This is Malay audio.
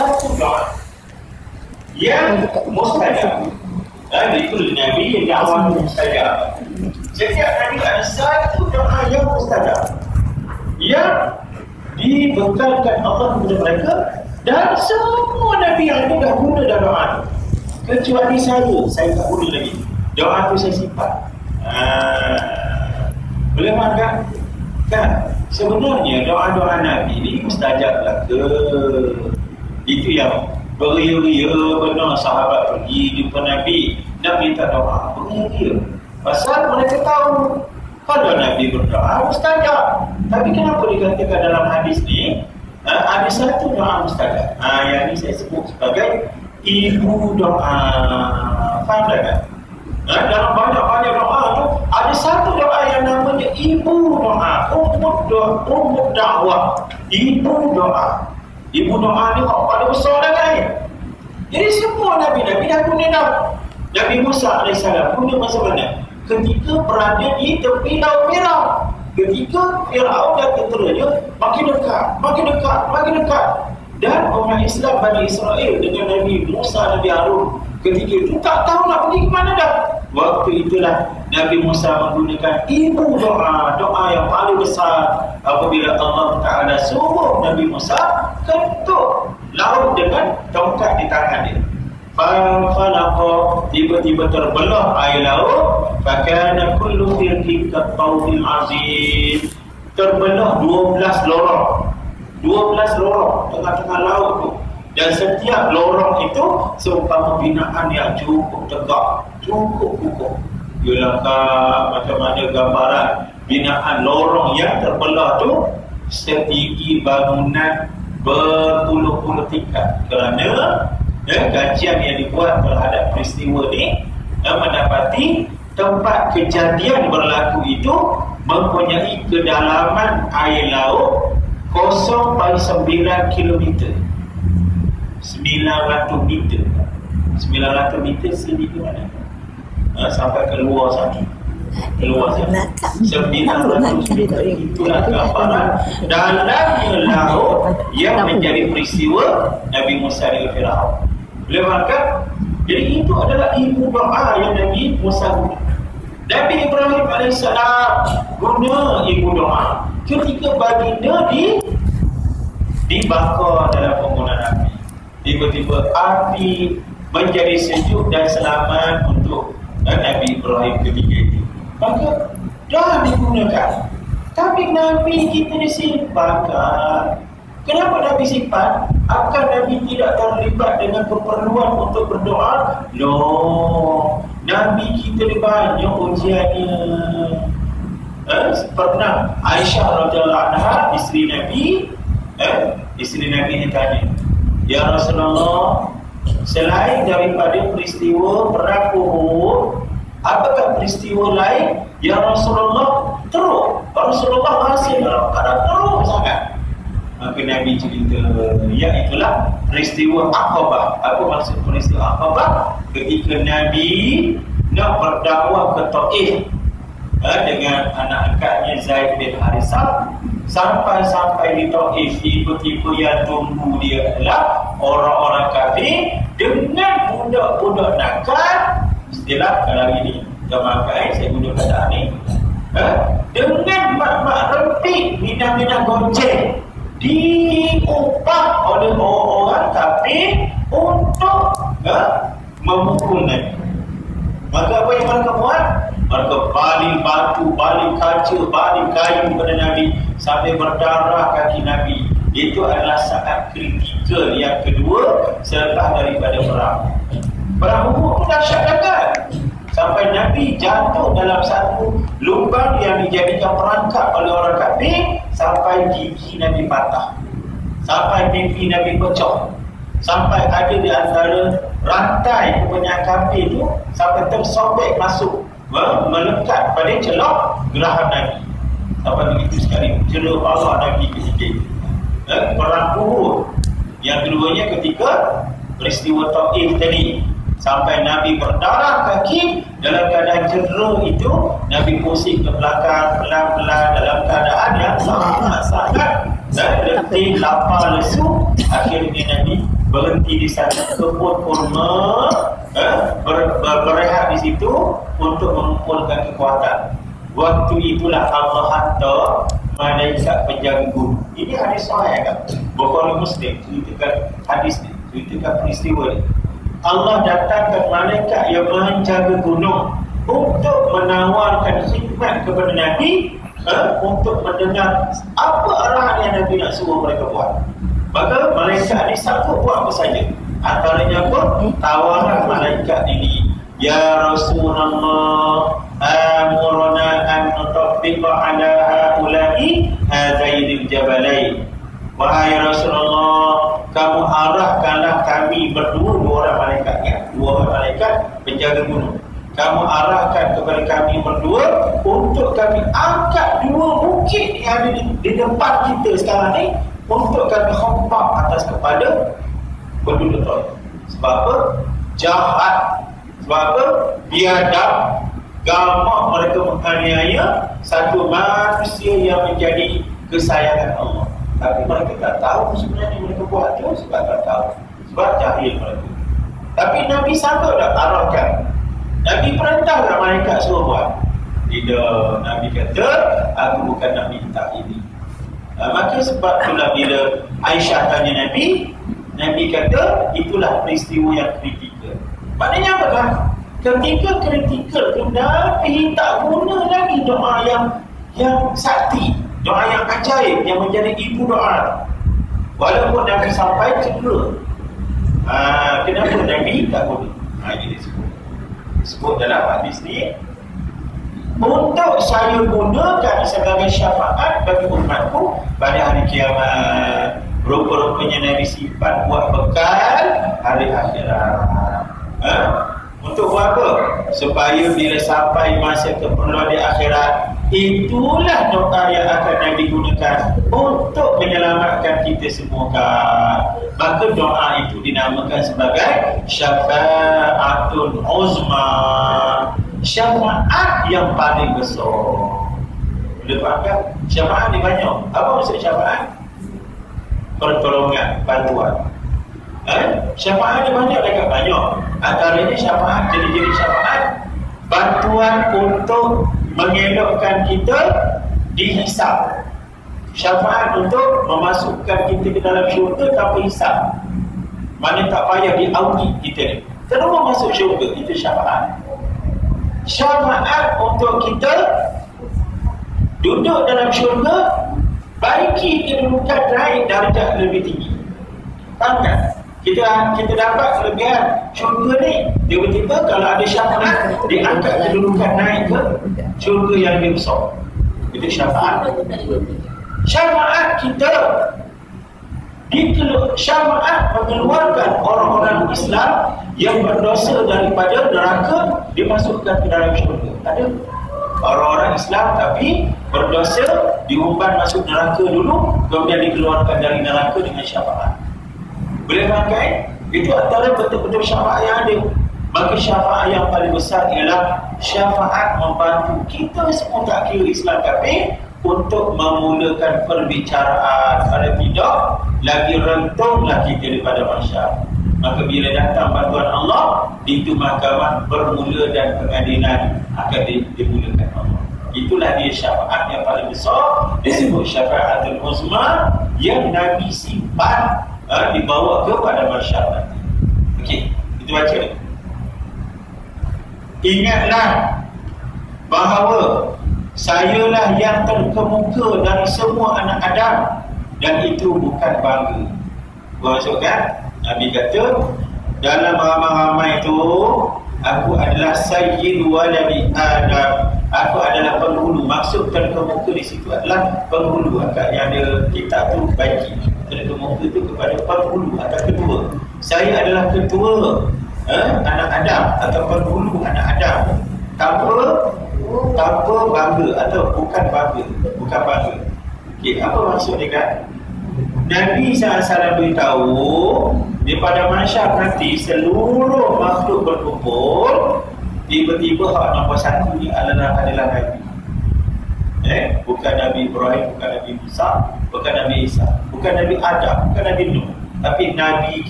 satu doa yang mustajab. Itu Nabi yang dakwah mustajab. Setiap Nabi ada satu doa yang mustajab, yang dibekalkan Allah kepada mereka, dan semua Nabi yang ada dah guna dalam doa itu. Kecuali saya tak guna lagi. Doa itu saya simpan. Boleh makan? Kan? Sebenarnya doa-doa Nabi ni mustajab lah ke? Itu yang beria-ria benar sahabat pergi jumpa Nabi nak minta doa. Beria-ria. Pasal mereka tahu kalau Nabi berdoa mustajab. Tapi kenapa dikatakan dalam hadis ni ada satu doa mustajab? Yang ni saya sebut sebagai ibu doa. Faham tak? Dalam banyak-banyak doa tu ada satu doa yang namanya ibu doa, ummud dakwah, ibu doa. Ibu doa ni kok pada besar dah kan? Jadi semua Nabi-Nabi dah guna dah. Nabi Musa AS guna masa mana? Ketika berada di tepi Laut Merah. Ketika Firaun dan tenteranya makin dekat. Dan orang Islam Bani Israel dengan Nabi Musa, Nabi Harun ketika itu tak tahu nak pergi ke mana dah. Waktu itulah Nabi Musa menggunakan ibu doa, doa yang paling besar apabila Allah Ta'ala suruh Nabi Musa ketuk laut dengan tongkat di tangan dia. Falaqa, tiba-tiba terbelah air laut. Fakana kullu firqin kattawdil azim. Terbelah 12 lorong. 12 lorong tengah-tengah laut tu. Dan setiap lorong itu seumpama binaan yang cukup tegak, cukup kukuh. Yulangkah macam mana gambaran binaan lorong yang terbelah tu setinggi bangunan berpuluh-puluh tingkat. Kerana kajian yang dibuat terhadap peristiwa ni mendapati tempat kejadian berlaku itu mempunyai kedalaman air laut 0.9 km. 900 meter. 900 meter sini ke mana? Sampai ke luar sana. Keluar sana. 900 meter. Itulah gambaran dalamnya laut yang menjadi peristiwa Nabi Musa dengan Firaun. Boleh makan? Jadi itu adalah ibu doa yang Nabi Musa guna. Nabi Ibrahim AS guna ibu doa ketika baginda dibakar dalam pembunuhan api. Tiba-tiba api menjadi sejuk dan selamat untuk Nabi Ibrahim ketika itu. Maka dah digunakan. Tapi Nabi kita disimpankan. Kenapa Nabi simpan? Akan Nabi tidak terlibat dengan keperluan untuk berdoa? No. Nabi kita ni banyak ujiannya. Pernah Aisyah radhiyallahu anha, isteri Nabi ni tanya, "Ya Rasulullah, selain daripada peristiwa perang Uhud, apakah peristiwa lain yang Rasulullah teruk? Rasulullah masih dalam keadaan teruk sangat." Maka Nabi cerita, iaitulah peristiwa Aqabah. Apa maksud peristiwa Aqabah? Ketika Nabi nak berdakwah ke Taif dengan anak angkatnya Zaid bin Harithah, sampai di Taif, tiba-tiba yang tunggu dia adalah orang-orang kafir dengan budak-budak nakal. Istilah kalau ini kemakai saya guna kata ni, dengan mak-mak rempik, minang-minang gonceng diupah oleh orang kafir untuk memukul Nabi. Maka apa yang mereka buat? Mereka baling batu, baling kaca, baling kayu kepada Nabi sampai berdarah kaki Nabi. Itu adalah saat kritikal yang kedua selepas daripada perang. Perang Uhud itu dahsyat kan? Sampai Nabi jatuh dalam satu lubang yang dijadikan perangkap oleh orang kafir, sampai gigi Nabi patah, sampai pipi Nabi pecah, sampai ada di antara rantai kebanyakan kafir itu sampai tersobek masuk, melekat pada celok geraham Nabi. Sampai begitu sekali celok Allah Nabi ketika itu. Perang Uhud yang keduanya ketika peristiwa Taif tadi, sampai Nabi berdarah kaki dalam keadaan cedera itu, Nabi pusing ke belakang pelan-pelan dalam keadaan yang sangat dan letih, lapar, lesu. Akhirnya Nabi berhenti di satu kebun kurma, berehat di situ untuk mengumpulkan kekuatan. Waktu itulah Allah hantar malaikat penjaga gunung. Ini hadis sahih kan? Bukhari Muslim ceritakan hadis ni, ceritakan peristiwa ni. Allah datangkan malaikat yang menjaga gunung untuk menawarkan khidmat kepada Nabi, untuk mendengar apa arahan yang Nabi nak suruh mereka buat. Maka malaikat ni sanggup buat apa saja. Antaranya apa? Tawaran malaikat ini, ya Rasulullah, amurna an nutabbiqa ala haula'i hadainil jabalain. Wahai Rasulullah, kamu arahkanlah kami berdua, dua orang malaikat penjaga gunung. Kamu arahkan kepada kami berdua untuk kami angkat dua bukit yang ada di depan kita sekarang ni, untuk kami khompak atas kepala penduduk Taif. Sebab apa? Jahat. Sebab apa? Biadab. Gampang mereka menganiaya satu manusia yang menjadi kesayangan Allah. Tapi mereka tak tahu sebenarnya mereka buat itu sebab tak tahu. Sebab jahil mereka. Tapi Nabi sanggup tak arahkan. Nabi perintah tak malaikat suruh buat? Tidak. Nabi kata, aku bukan nak minta ini. Maka sebab itulah bila Aisyah tanya Nabi, Nabi kata, itulah peristiwa yang kritikal. Maknanya apa kan? Ketika kritikal tu, Nabi tak guna lagi doa yang sakti, doa yang ajaib, yang menjadi ibu doa. Walaupun Nabi sampai cedera, kenapa Nabi tak guna? Ini disebut dalam hadis ni, untuk saya gunakan sebagai syafaat bagi umatku pada hari kiamat. Rupa-rupanya Nabi simpan buat bekal hari akhirat. Untuk buat apa? Supaya bila sampai masa keperluan di akhirat, itulah doa yang akan Nabi gunakan untuk menyelamatkan kita semua kan. Maka doa itu dinamakan sebagai syafa'atul uzma, syafaat yang paling besar. Boleh faham kan? Syafaat ni banyak. Apa maksud syafaat? Pertolongan, bantuan. Syafaat ni banyak dekat banyak. Antaranya syafaat, jenis-jenis syafaat, bantuan untuk mengelakkan kita dihisab. Syafaat untuk memasukkan kita ke dalam syurga tanpa hisab. Mana tak payah diaudit kita ni, terus masuk syurga. Itu syafaat. Syafaat untuk kita duduk dalam syurga, baiki kedudukan naik darjah lebih tinggi. Faham tak? Kita dapat kelebihan syurga ni, tiba-tiba kalau ada syafaat, diangkat kedudukan naik ke syurga yang lebih besar. Itu syafaat. Syafaat kita, syafaat mengeluarkan orang-orang Islam yang berdosa daripada neraka, dimasukkan ke dalam syurga. Ada orang-orang Islam tapi berdosa, diumpan masuk neraka dulu, kemudian dikeluarkan dari neraka dengan syafaat. Boleh pakai? Itu antara betul-betul syafaat yang ada. Maka syafaat yang paling besar ialah syafaat membantu kita semua, tak kira Islam kafir, untuk memulakan perbicaraan. Kalau tidak, lagi rentunglah kita daripada masyarakat. Maka bila datang bantuan Allah, itu mahkamah bermula dan pengadilan akan dimulakan Allah. Itulah dia syafaat yang paling besar, disebut syafaatul uzma, yang Nabi simpan, dibawa kepada masyarakat. Okey, itu baca ni. Ingatlah bahawa sayalah yang terkemuka dari semua anak Adam, dan itu bukan bangga. Maksud kan? Nabi kata, dalam ramai-ramai itu, aku adalah sayyid waladi Adam. Aku adalah penghulu. Maksud terkemuka di situ adalah penghulu. Akak yang ada kitab tu baiki, terkemuka itu kepada penghulu atau ketua. Saya adalah ketua anak Adam atau penghulu anak Adam. Tanpa bangga atau bukan bangga. Bukan bangga. Okey, apa maksud dia kan? Nabi SAW beritahu, daripada masyarakat nanti seluruh makhluk berkumpul, tiba-tiba hak nombor satu ni adalah Nabi. Bukan Nabi Ibrahim, bukan Nabi Musa, bukan Nabi Isa, bukan Nabi Adam, bukan Nabi Nuh, tapi Nabi